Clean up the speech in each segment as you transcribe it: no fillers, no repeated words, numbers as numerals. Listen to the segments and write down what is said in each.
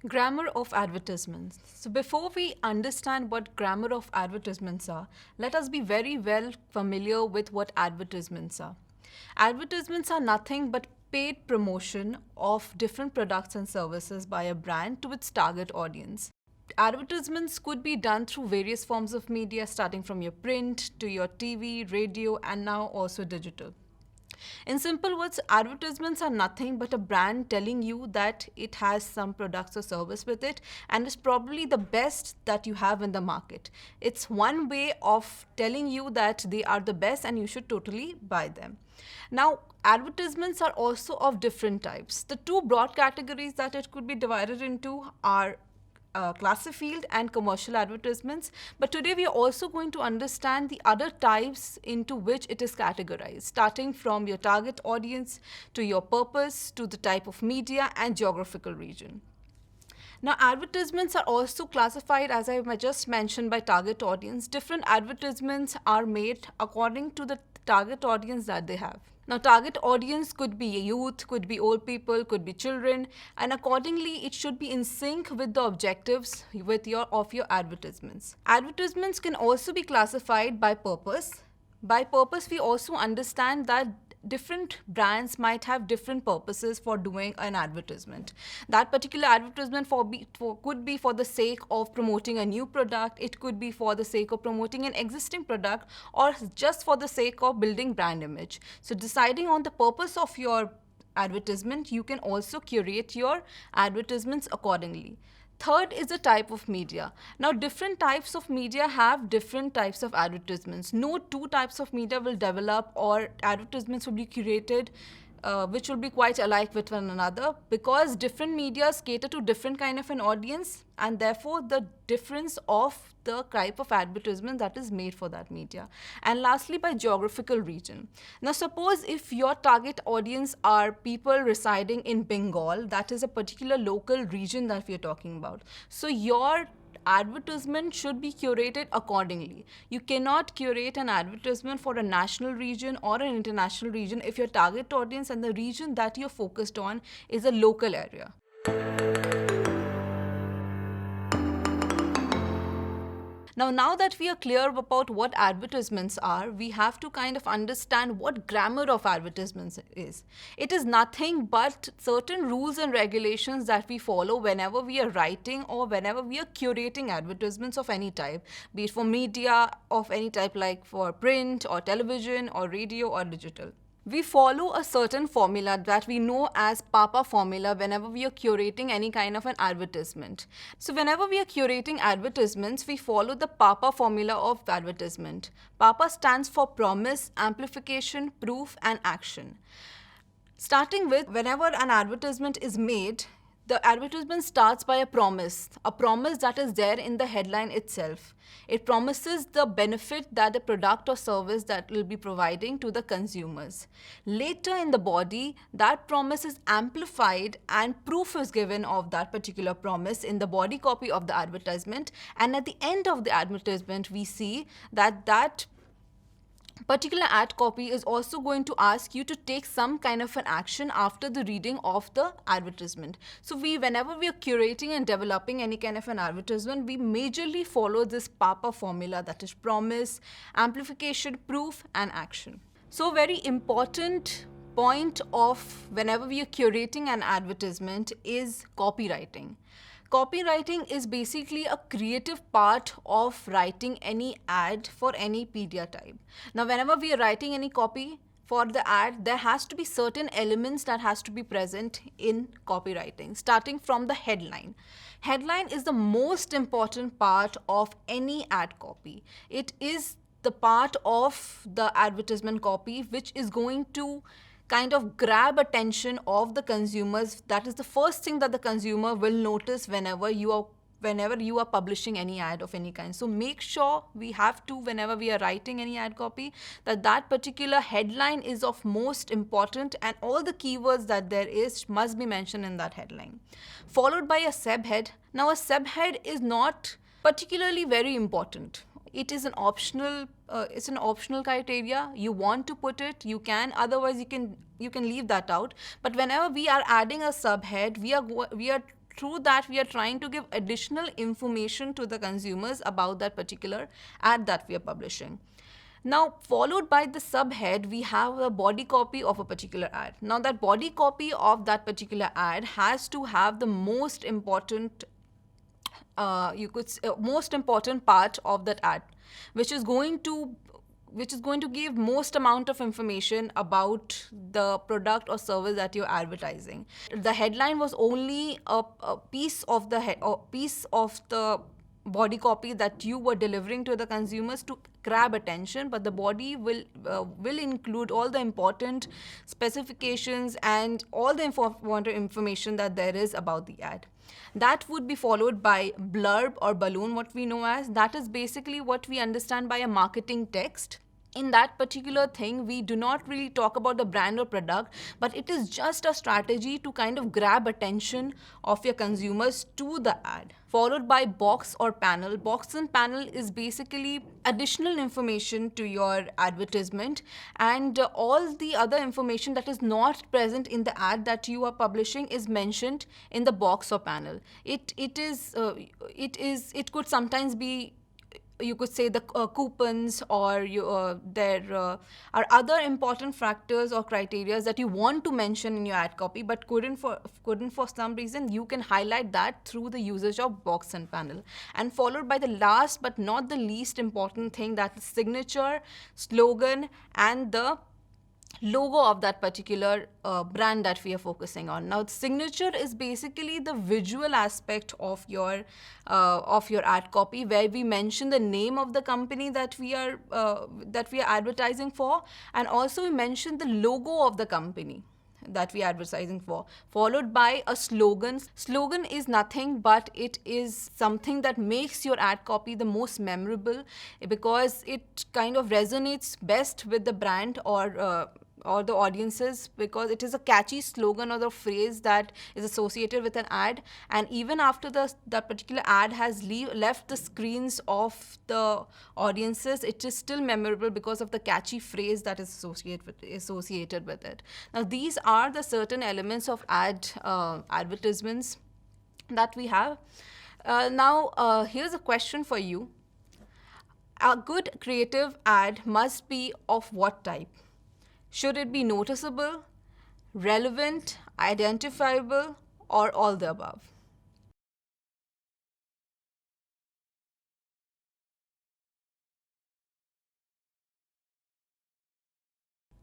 Grammar of advertisements. So before we understand what grammar of advertisements are, let us be very well familiar with what advertisements are. Advertisements are nothing but paid promotion of different products and services by a brand to its target audience. Advertisements could be done through various forms of media, starting from your print to your TV, radio, and now also digital. In simple words, advertisements are nothing but a brand telling you that it has some products or service with it and is probably the best that you have in the market. It's one way of telling you that they are the best and you should totally buy them. Now, advertisements are also of different types. The two broad categories that it could be divided into are classic field and commercial advertisements. But today we are also going to understand the other types into which it is categorized, starting from your target audience to your purpose to the type of media and geographical region. Now, advertisements are also classified, as I just mentioned, by target audience. Different advertisements are made according to the target audience that they have. Now, target audience could be youth, could be old people, could be children, and accordingly, it should be in sync with the objectives of your advertisements. Advertisements can also be classified by purpose. By purpose, we also understand that different brands might have different purposes for doing an advertisement. That particular advertisement could be for the sake of promoting a new product, it could be for the sake of promoting an existing product, or just for the sake of building brand image. So deciding on the purpose of your advertisement, you can also curate your advertisements accordingly. Third is the type of media. Now, different types of media have different types of advertisements. No two types of media will develop or advertisements will be curated which will be quite alike with one another, because different medias cater to different kind of an audience, and therefore the difference of the type of advertisement that is made for that media. And lastly, by geographical region. Now, suppose if your target audience are people residing in Bengal, that is a particular local region that we are talking about. So your advertisement should be curated accordingly. You cannot curate an advertisement for a national region or an international region if your target audience and the region that you're focused on is a local area. Now that we are clear about what advertisements are, we have to kind of understand what grammar of advertisements is. It is nothing but certain rules and regulations that we follow whenever we are writing or whenever we are curating advertisements of any type, be it for media of any type, like for print or television or radio or digital. We follow a certain formula that we know as PAPA formula whenever we are curating any kind of an advertisement. So whenever we are curating advertisements, we follow the PAPA formula of advertisement. PAPA stands for promise, amplification, proof, and action. Starting with, whenever an advertisement is made, the advertisement starts by a promise that is there in the headline itself. It promises the benefit that the product or service that will be providing to the consumers. Later in the body, that promise is amplified and proof is given of that particular promise in the body copy of the advertisement. And at the end of the advertisement, we see that that particular ad copy is also going to ask you to take some kind of an action after the reading of the advertisement. So whenever we are curating and developing any kind of an advertisement, we majorly follow this PAPA formula, that is promise, amplification, proof, and action. So very important point of whenever we are curating an advertisement is copywriting. Copywriting is basically a creative part of writing any ad for any media type. Now, whenever we are writing any copy for the ad, there has to be certain elements that has to be present in copywriting, starting from the headline. Headline is the most important part of any ad copy. It is the part of the advertisement copy which is going to kind of grab attention of the consumers. That is the first thing that the consumer will notice whenever you are publishing any ad of any kind. So make sure we have to, whenever we are writing any ad copy, that particular headline is of most important and all the keywords that there is must be mentioned in that headline. Followed by a subhead. Now, a subhead is not particularly very important. It is an optional. It's an optional criteria. You want to put it, you can. Otherwise, you can leave that out. But whenever we are adding a subhead, we are through that we are trying to give additional information to the consumers about that particular ad that we are publishing. Now, followed by the subhead, we have a body copy of a particular ad. Now, that body copy of that particular ad has to have the most important most important part of that ad, which is going to give most amount of information about the product or service that you're advertising. The headline was only a piece of the body copy that you were delivering to the consumers to grab attention, but the body will include all the important specifications and all the information that there is about the ad. That would be followed by blurb or balloon, what we know as. That is basically what we understand by a marketing text. In that particular thing, we do not really talk about the brand or product, but it is just a strategy to kind of grab attention of your consumers to the ad. Followed by box or panel. Box and panel is basically additional information to your advertisement, and all the other information that is not present in the ad that you are publishing is mentioned in the box or panel. It could sometimes be, you could say, the coupons, or there are other important factors or criteria that you want to mention in your ad copy but couldn't for some reason. You can highlight that through the usage of box and panel. And followed by the last but not the least important thing, that is signature, slogan, and the logo of that particular brand that we are focusing on. Now, signature is basically the visual aspect of your ad copy, where we mention the name of the company that we are advertising for, and also we mention the logo of the company that we are advertising for, followed by a slogan. Slogan is nothing but it is something that makes your ad copy the most memorable, because it kind of resonates best with the brand or the audiences, because it is a catchy slogan or the phrase that is associated with an ad, and even after that particular ad has left the screens of the audiences, it is still memorable because of the catchy phrase that is associated with it. Now, these are the certain elements of advertisements that we have. Now, here's a question for you. A good creative ad must be of what type? Should it be noticeable, relevant, identifiable, or all the above?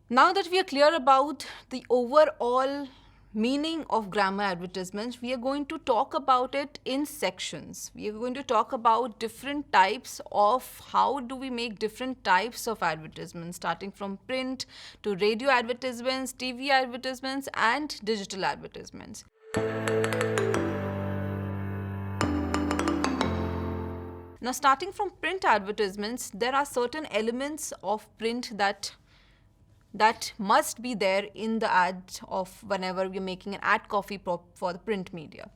Now that we are clear about the overall meaning of grammar advertisements, we are going to talk about it in sections. We are going to talk about different types of how do we make different types of advertisements, starting from print to radio advertisements, TV advertisements, and digital advertisements. Now, starting from print advertisements, there are certain elements of print that must be there in the ad of whenever we're making an ad copy for the print media.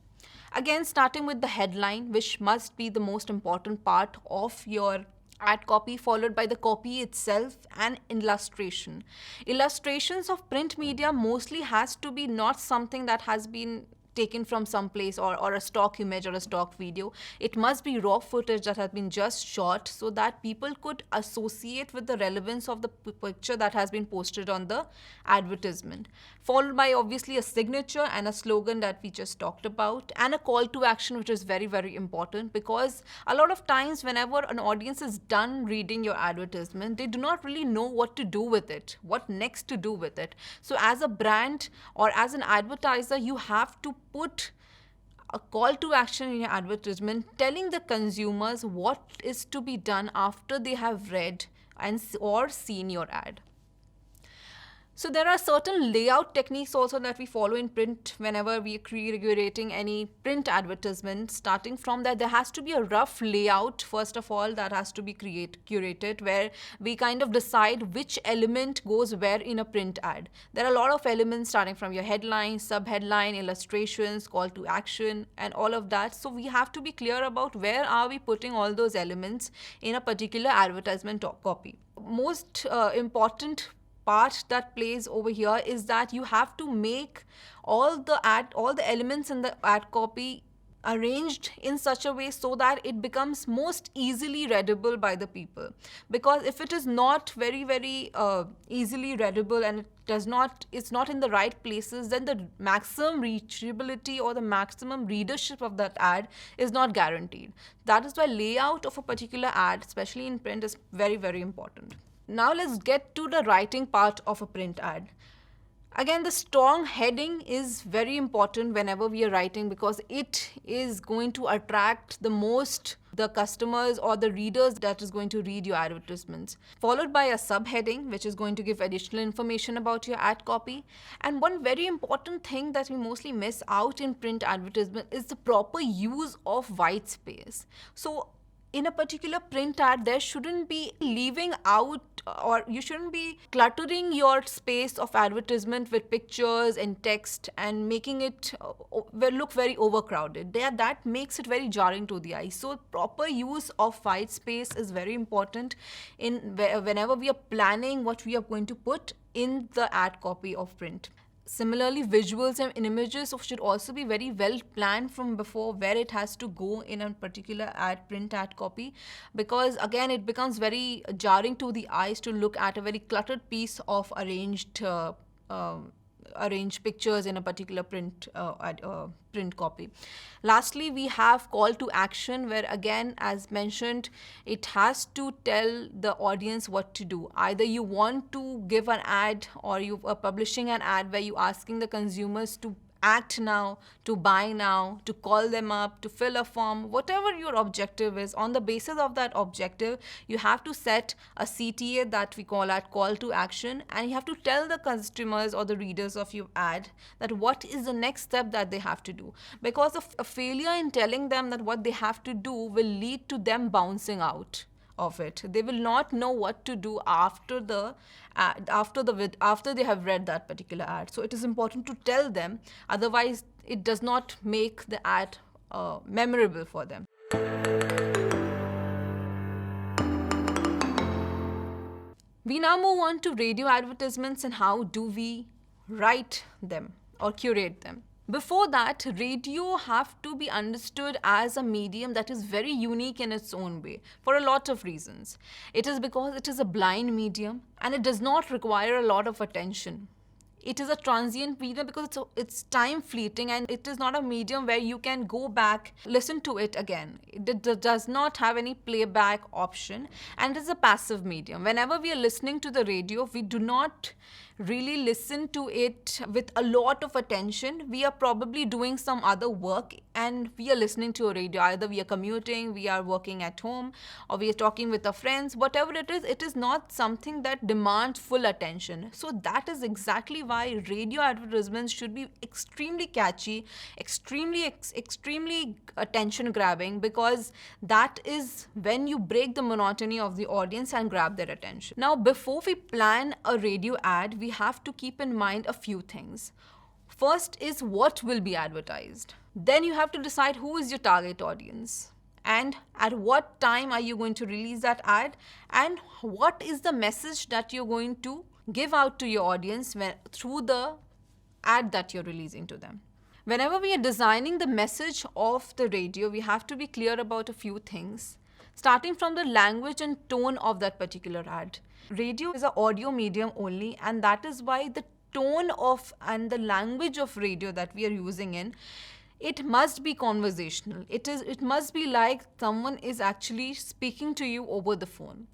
Again, starting with the headline, which must be the most important part of your ad copy, followed by the copy itself and illustration. Illustrations of print media mostly has to be not something that has been taken from some place or a stock image or a stock video. It must be raw footage that has been just shot so that people could associate with the relevance of the picture that has been posted on the advertisement. Followed by obviously a signature and a slogan that we just talked about, and a call to action, which is very, very important, because a lot of times whenever an audience is done reading your advertisement, they do not really know what to do with it, what next to do with it. So as a brand or as an advertiser, you have to put a call to action in your advertisement, telling the consumers what is to be done after they have read or seen your ad. So there are certain layout techniques also that we follow in print whenever we are curating any print advertisement. Starting from that, there has to be a rough layout, first of all, that has to be curated, where we kind of decide which element goes where in a print ad. There are a lot of elements, starting from your headline, sub-headline, illustrations, call to action, and all of that. So we have to be clear about where are we putting all those elements in a particular advertisement copy. Most important part that plays over here is that you have to make all the elements in the ad copy arranged in such a way so that it becomes most easily readable by the people. Because if it is not very easily readable and it's not in the right places, then the maximum reachability or the maximum readership of that ad is not guaranteed. That is why layout of a particular ad, especially in print, is very important. Now let's get to the writing part of a print ad. Again, the strong heading is very important whenever we are writing, because it is going to attract the most the customers or the readers that is going to read your advertisements. Followed by a subheading, which is going to give additional information about your ad copy. And one very important thing that we mostly miss out in print advertisement is the proper use of white space. So in a particular print ad, there shouldn't be leaving out, or you shouldn't be cluttering your space of advertisement with pictures and text and making it look very overcrowded. That makes it very jarring to the eye. So proper use of white space is very important whenever we are planning what we are going to put in the ad copy of print. Similarly, visuals and images should also be very well planned from before, where it has to go in a particular print ad copy, because again it becomes very jarring to the eyes to look at a very cluttered piece of arranged pictures in a particular print copy. Lastly, we have call to action, where again, as mentioned, it has to tell the audience what to do. Either you want to give an ad, or you are publishing an ad where you're asking the consumers to act now, to buy now, to call them up, to fill a form, whatever your objective is. On the basis of that objective, you have to set a CTA that we call at call to action, and you have to tell the customers or the readers of your ad that what is the next step that they have to do. Because of a failure in telling them that what they have to do will lead to them bouncing out of it. They will not know what to do after they have read that particular ad. So it is important to tell them, otherwise it does not make the ad memorable for them. We now move on to radio advertisements and how do we write them or curate them. Before that, radio have to be understood as a medium that is very unique in its own way for a lot of reasons. It is because it is a blind medium and it does not require a lot of attention. It is a transient medium because it's time fleeting, and it is not a medium where you can go back, listen to it again. It does not have any playback option, and it is a passive medium. Whenever we are listening to the radio, we do not really listen to it with a lot of attention. We are probably doing some other work and we are listening to a radio. Either we are commuting, we are working at home, or we are talking with our friends. Whatever it is not something that demands full attention. So that is exactly why radio advertisements should be extremely catchy, extremely attention grabbing, because that is when you break the monotony of the audience and grab their attention. Now, before we plan a radio ad, we have to keep in mind a few things. First is what will be advertised. Then you have to decide who is your target audience and at what time are you going to release that ad, and what is the message that you're going to give out to your audience through the ad that you're releasing to them. Whenever we are designing the message of the radio, we have to be clear about a few things, starting from the language and tone of that particular ad. Radio is an audio medium only, and that is why the tone of and the language of radio that we are using it must be conversational. It must be like someone is actually speaking to you over the phone.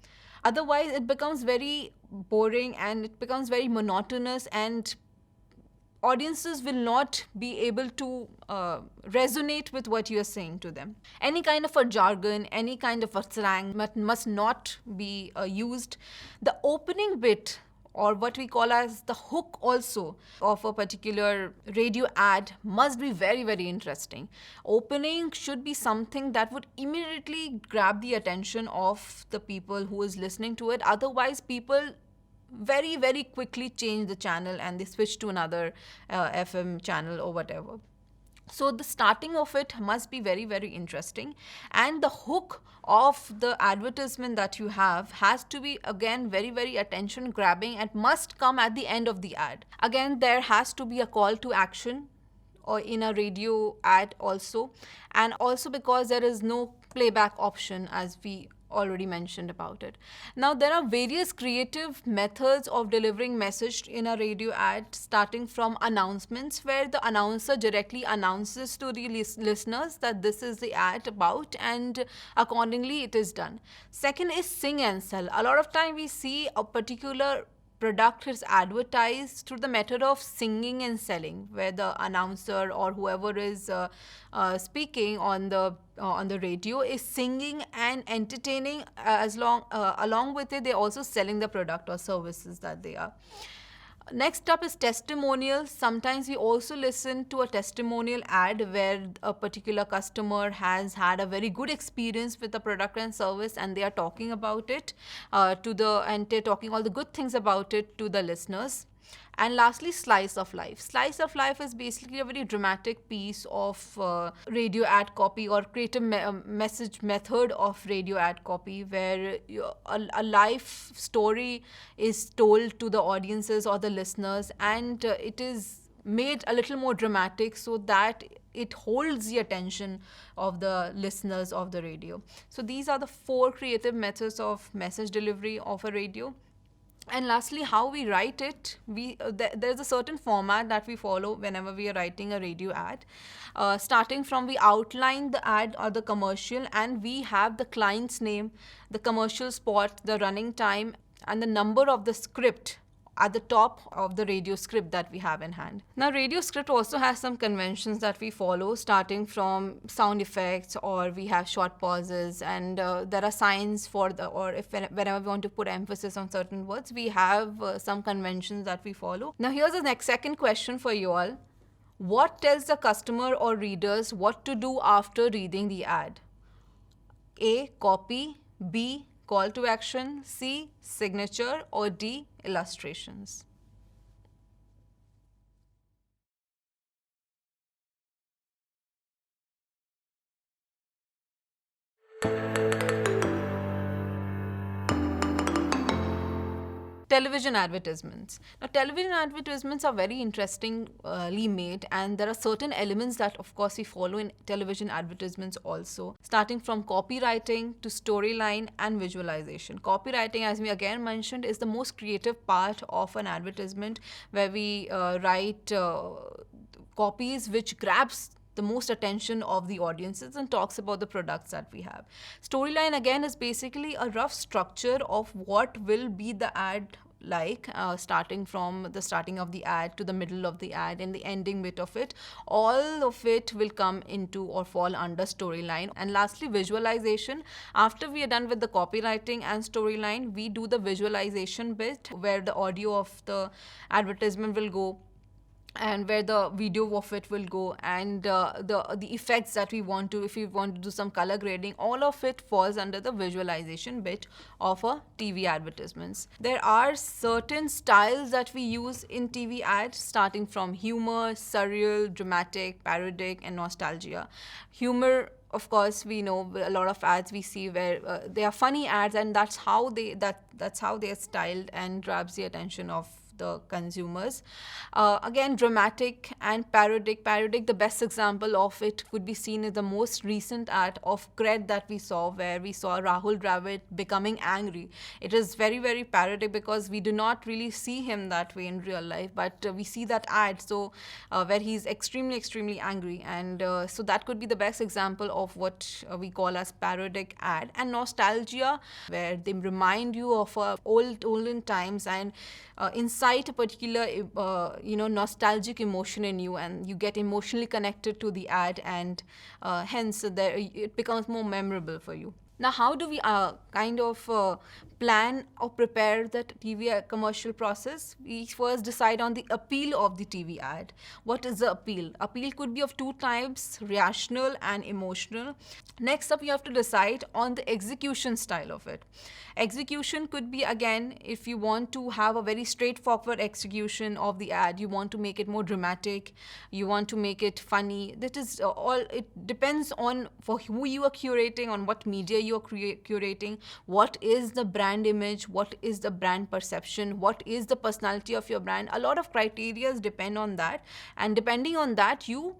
Otherwise, it becomes very boring and it becomes very monotonous, and audiences will not be able to resonate with what you are saying to them. Any kind of a jargon, any kind of a slang must not be used. The opening bit, or what we call as the hook also of a particular radio ad, must be very interesting. Opening should be something that would immediately grab the attention of the people who is listening to it. Otherwise, people very quickly change the channel and they switch to another FM channel or whatever. So the starting of it must be very interesting, and the hook of the advertisement that you have has to be again very attention grabbing and must come at the end of the ad. Again, there has to be a call to action or in a radio ad also, and also because there is no playback option, as we already mentioned about it. Now there are various creative methods of delivering message in a radio ad, starting from announcements, where the announcer directly announces to the listeners that this is the ad about, and accordingly it is done. Second is sing and sell. A lot of time we see a particular product is advertised through the method of singing and selling, where the announcer or whoever is speaking on the radio is singing and entertaining, along with it they're also selling the product or services that they are. Next up is testimonials. Sometimes we also listen to a testimonial ad where a particular customer has had a very good experience with the product and service, and they are talking about it and they're talking all the good things about it to the listeners. And lastly, slice of life. Slice of life is basically a very dramatic piece of radio ad copy or creative message method of radio ad copy, where a life story is told to the audiences or the listeners, and it is made a little more dramatic so that it holds the attention of the listeners of the radio. So these are the 4 creative methods of message delivery of a radio. And lastly, how we write it. There's a certain format that we follow whenever we are writing a radio ad. Starting from, we outline the ad or the commercial, and we have the client's name, the commercial spot, the running time, and the number of the script at the top of the radio script that we have in hand. Now, radio script also has some conventions that we follow, starting from sound effects, or we have short pauses, and there are signs for whenever we want to put emphasis on certain words, we have some conventions that we follow. Now, here's the second question for you all. What tells the customer or readers what to do after reading the ad? A, copy. B, call to action. C, signature. Or D, illustrations. Television advertisements. Now, television advertisements are very interestingly made, and there are certain elements that, of course, we follow in television advertisements also, starting from copywriting to storyline and visualization. Copywriting, as we again mentioned, is the most creative part of an advertisement, where we write copies which grabs the most attention of the audiences and talks about the products that we have. Storyline, again, is basically a rough structure of what will be the ad like, starting from the starting of the ad to the middle of the ad and the ending bit of it. All of it will come into or fall under storyline. And lastly, visualization. After we are done with the copywriting and storyline, we do the visualization bit, where the audio of the advertisement will go and where the video of it will go, and the effects that we want to, if we want to do some color grading, all of it falls under the visualization bit of a TV advertisements. There are certain styles that we use in TV ads, starting from humor, surreal, dramatic, parodic, and nostalgia. Humor, of course, we know a lot of ads we see where they are funny ads, and that's how they are styled and grabs the attention of the consumers. Again, dramatic and parodic. Parodic, the best example of it could be seen in the most recent ad of Cred that we saw, where we saw Rahul Dravid becoming angry. It is very, very parodic because we do not really see him that way in real life, but we see that ad, so where he's extremely, extremely angry, and so that could be the best example of what we call as parodic ad. And nostalgia, where they remind you of olden times and incite a particular nostalgic emotion in you, and you get emotionally connected to the ad, and hence it becomes more memorable for you. Now, how do we plan or prepare that TV commercial process? We first decide on the appeal of the TV ad. What is the appeal? Appeal could be of 2 types, rational and emotional. Next up, you have to decide on the execution style of it. Execution could be, again, if you want to have a very straightforward execution of the ad, you want to make it more dramatic, you want to make it funny. That is all, it depends on for who you are curating, on what media you are curating, what is the brand brand image, what is the brand perception, what is the personality of your brand. A lot of criteria depend on that, and depending on that, you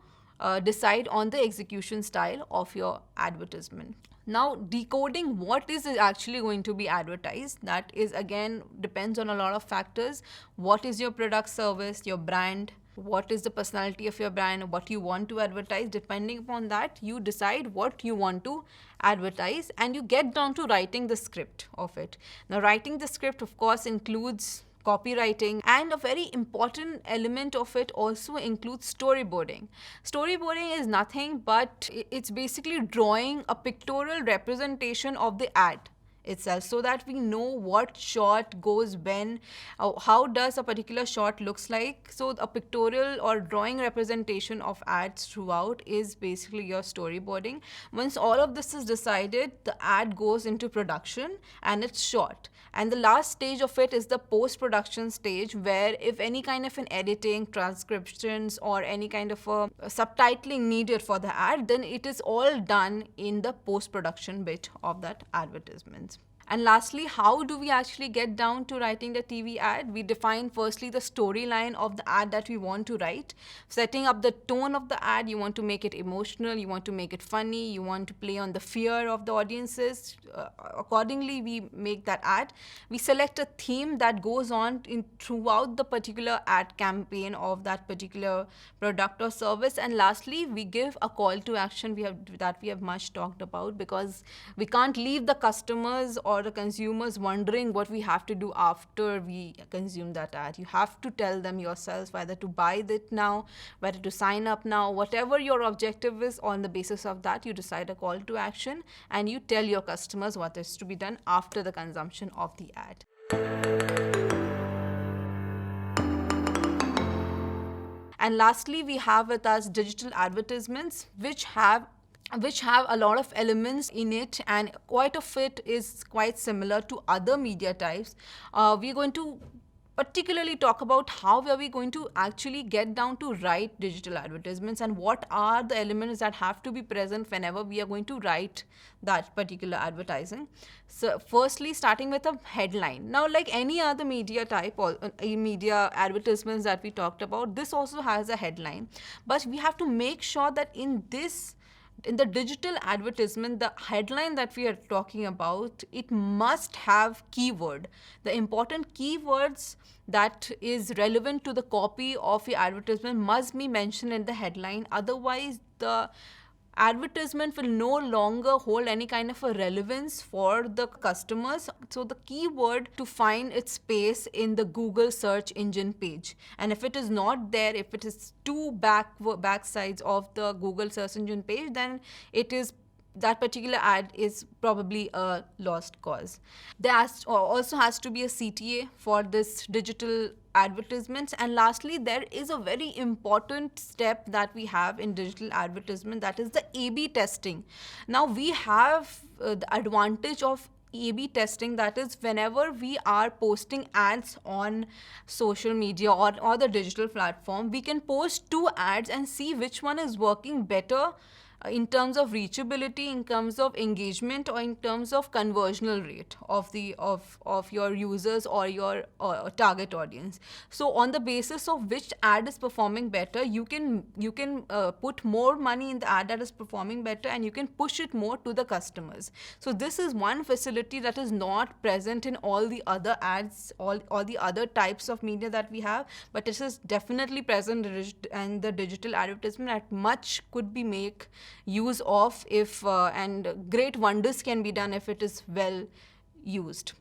decide on the execution style of your advertisement. Now, decoding what is actually going to be advertised, that is again depends on a lot of factors. What is your product, service, your brand? What is the personality of your brand? What you want to advertise? Depending upon that, you decide what you want to advertise, and you get down to writing the script of it. Now, writing the script, of course, includes copywriting, and a very important element of it also includes storyboarding. Storyboarding is nothing but it's basically drawing a pictorial representation of the ad itself, so that we know what shot goes when, how does a particular shot looks like. So a pictorial or drawing representation of ads throughout is basically your storyboarding. Once all of this is decided, the ad goes into production and it's shot. And the last stage of it is the post-production stage, where if any kind of an editing, transcriptions, or any kind of a subtitling needed for the ad, then it is all done in the post-production bit of that advertisement. And lastly, how do we actually get down to writing the TV ad? We define firstly the storyline of the ad that we want to write, setting up the tone of the ad. You want to make it emotional, you want to make it funny, you want to play on the fear of the audiences. Accordingly, we make that ad. We select a theme that goes on throughout the particular ad campaign of that particular product or service. And lastly, we give a call to action that we have much talked about, because we can't leave the customers or the consumers wondering what we have to do after we consume that ad. You have to tell them yourselves whether to buy it now, whether to sign up now, whatever your objective is. On the basis of that, you decide a call to action and you tell your customers what is to be done after the consumption of the ad. And lastly, we have with us digital advertisements, which have a lot of elements in it, and quite of it is quite similar to other media types. We're going to particularly talk about how are we going to actually get down to write digital advertisements, and what are the elements that have to be present whenever we are going to write that particular advertising. So firstly, starting with a headline. Now, like any other media type or media advertisements that we talked about, this also has a headline, but we have to make sure that in the digital advertisement, the headline that we are talking about, it must have keyword. The important keywords that is relevant to the copy of your advertisement must be mentioned in the headline. Otherwise, the advertisement will no longer hold any kind of a relevance for the customers. So the keyword to find its space in the Google search engine page, and if it is not there, if it is two back sides of the Google search engine page, then it is that particular ad is probably a lost cause. There also has to be a CTA for this digital advertisements. And lastly, there is a very important step that we have in digital advertisement, that is the A/B testing. Now, we have the advantage of A/B testing, that is whenever we are posting ads on social media or the digital platform, we can post two ads and see which one is working better in terms of reachability, in terms of engagement, or in terms of conversional rate of your users or your target audience. So on the basis of which ad is performing better, you can put more money in the ad that is performing better, and you can push it more to the customers. So this is one facility that is not present in all the other ads, all the other types of media that we have, but this is definitely present in the digital advertisement, that much could be make use of if and great wonders can be done if it is well used.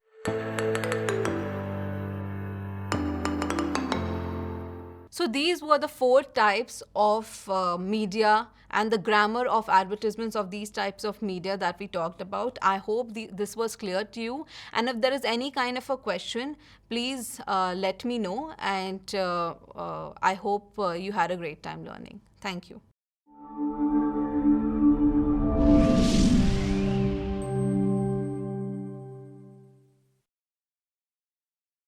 So these were the 4 types of media and the grammar of advertisements of these types of media that we talked about. I hope this was clear to you, and if there is any kind of a question, please let me know, and I hope you had a great time learning. Thank you.